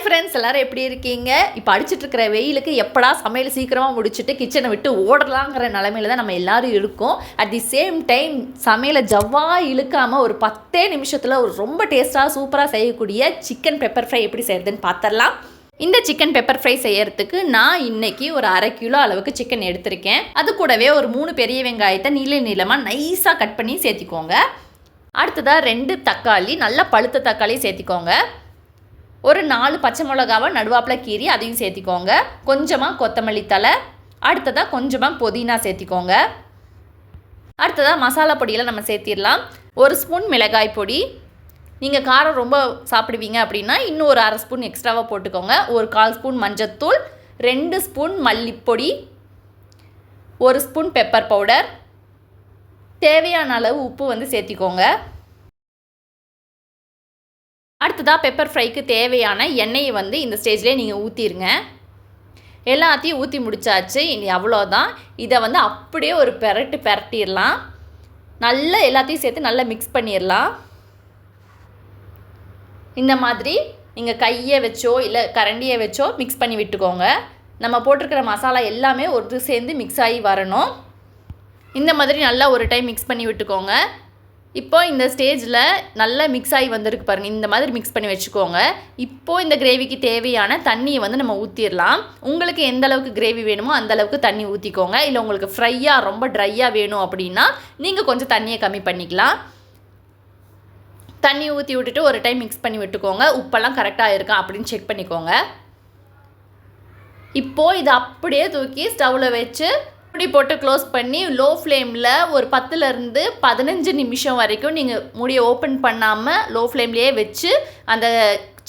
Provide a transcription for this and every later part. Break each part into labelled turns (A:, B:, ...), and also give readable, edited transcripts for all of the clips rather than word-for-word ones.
A: Friends, எல்லாரும் எப்படி இருக்கீங்க? இப்போ அடிச்சிட்டு இருக்கிற வெயிலுக்கு எப்படா சமையல் சீக்கிரமாக முடிச்சுட்டு கிச்சனை விட்டு ஓடலாங்கிற நிலமையில தான் நம்ம எல்லாரும் இருக்கோம். அட் தி சேம் டைம் சமையலை இழுக்காமல் ஒரு 10 நிமிஷத்தில் ஒரு ரொம்ப டேஸ்ட்டாக சூப்பராக செய்யக்கூடிய சிக்கன் பெப்பர் ஃப்ரை எப்படி செய்யறதுன்னு பார்த்துடலாம். இந்த சிக்கன் பெப்பர் ஃப்ரை செய்யறதுக்கு நான் இன்னைக்கு ஒரு 1/2 கிலோ அளவுக்கு சிக்கன் எடுத்திருக்கேன். அது கூடவே ஒரு 3 பெரிய வெங்காயத்தை நீளமாக நைஸாக கட் பண்ணி சேர்த்திக்கோங்க. அடுத்ததாக 2 தக்காளி, நல்ல பழுத்த தக்காளி சேர்த்திக்கோங்க. ஒரு 4 பச்சை மிளகாவை நடுவாப்பில் கீறி அதையும் சேர்த்திக்கோங்க. கொஞ்சமாக கொத்தமல்லி தழை, அடுத்ததாக கொஞ்சமாக புதினா சேர்த்திக்கோங்க. அடுத்ததாக மசாலா பொடியில் நம்ம சேர்த்திடலாம். 1 ஸ்பூன் மிளகாய் பொடி. நீங்கள் காரம் ரொம்ப சாப்பிடுவீங்க அப்படின்னா இன்னும் ஒரு 1/2 ஸ்பூன் எக்ஸ்ட்ராவாக போட்டுக்கோங்க. ஒரு 1/4 ஸ்பூன் மஞ்சத்தூள், 2 ஸ்பூன் மல்லிப்பொடி, 1 ஸ்பூன் பெப்பர் பவுடர், தேவையான அளவு உப்பு சேர்த்திக்கோங்க. அடுத்ததாக பெப்பர் ஃப்ரைக்கு தேவையான எண்ணெயை இந்த ஸ்டேஜ்லேயே நீங்கள் ஊற்றிடுங்க. எல்லாத்தையும் ஊற்றி முடித்தாச்சு. இனி அவ்வளோதான். இதை அப்படியே ஒரு பெரட்டிடலாம். நல்லா எல்லாத்தையும் சேர்த்து நல்லா மிக்ஸ் பண்ணிடலாம். இந்த மாதிரி நீங்கள் கையை வச்சோ இல்லை கரண்டியை வச்சோ மிக்ஸ் பண்ணி விட்டுக்கோங்க. நம்ம போட்டிருக்கிற மசாலா எல்லாமே ஒரு சேர்ந்து மிக்ஸ் ஆகி வரணும். இந்த மாதிரி நல்லா ஒரு டைம் மிக்ஸ் பண்ணி விட்டுக்கோங்க. இப்போ இந்த ஸ்டேஜில் நல்லா மிக்ஸ் ஆகி வந்திருக்கு பாருங்கள். இந்த மாதிரி மிக்ஸ் பண்ணி வச்சுக்கோங்க. இப்போது இந்த கிரேவிக்கு தேவையான தண்ணியை நம்ம ஊற்றிடலாம். உங்களுக்கு எந்த அளவுக்கு கிரேவி வேணுமோ அந்த அளவுக்கு தண்ணி ஊற்றிக்கோங்க. இல்லை உங்களுக்கு ஃப்ரையாக ரொம்ப ட்ரையாக வேணும் அப்படின்னா நீங்கள் கொஞ்சம் தண்ணியை கம்மி பண்ணிக்கலாம். தண்ணி ஊற்றி விட்டுட்டு ஒரு டைம் மிக்ஸ் பண்ணி விட்டுக்கோங்க. உப்பெல்லாம் கரெக்டாக இருக்கா அப்படின்னு செக் பண்ணிக்கோங்க. இப்போது இதை அப்படியே தூக்கி ஸ்டவ்வில் வச்சு மூடி போட்டு க்ளோஸ் பண்ணி லோ ஃப்ளேமில் ஒரு 10லேருந்து 15 நிமிஷம் வரைக்கும் நீங்கள் மூடியை ஓப்பன் பண்ணாமல் லோ ஃப்ளேம்லேயே வச்சு அந்த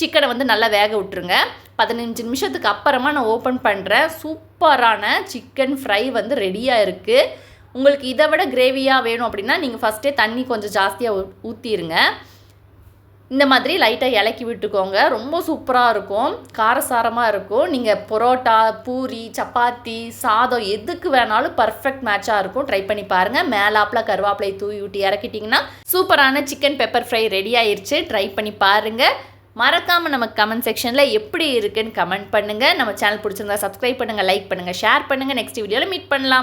A: சிக்கனை நல்லா வேக விட்டுருங்க. 15 நிமிஷத்துக்கு அப்புறமா நான் ஓப்பன் பண்ணுறேன். சூப்பரான சிக்கன் ஃப்ரை ரெடியாக இருக்குது. உங்களுக்கு இதை விட கிரேவியாக வேணும் அப்படின்னா நீங்கள் ஃபஸ்ட்டே தண்ணி கொஞ்சம் ஜாஸ்தியாக ஊற்றிடுங்க. இந்த மாதிரி லைட்டாக இலக்கி விட்டுக்கோங்க. ரொம்ப சூப்பராக இருக்கும், காரசாரமாக இருக்கும். நீங்கள் பரோட்டா, பூரி, சப்பாத்தி, சாதம் எதுக்கு வேணாலும் பர்ஃபெக்ட் மேட்சாக இருக்கும். ட்ரை பண்ணி பாருங்கள். மேலாப்பில் கருவேப்பிலை தூவி விட்டு இறக்கிட்டிங்கன்னா சூப்பரான சிக்கன் பெப்பர் ஃப்ரை ரெடி ஆயிடுச்சு. ட்ரை பண்ணி பாருங்கள். மறக்காமல் நம்ம கமெண்ட் செக்ஷனில் எப்படி இருக்குன்னு கமெண்ட் பண்ணுங்கள். நம்ம சேனல் பிடிச்சிருந்தா சப்ஸ்கிரைப் பண்ணுங்கள், லைக் பண்ணுங்கள், ஷேர் பண்ணுங்கள். நெக்ஸ்ட் வீடியோவில் மீட் பண்ணலாம்.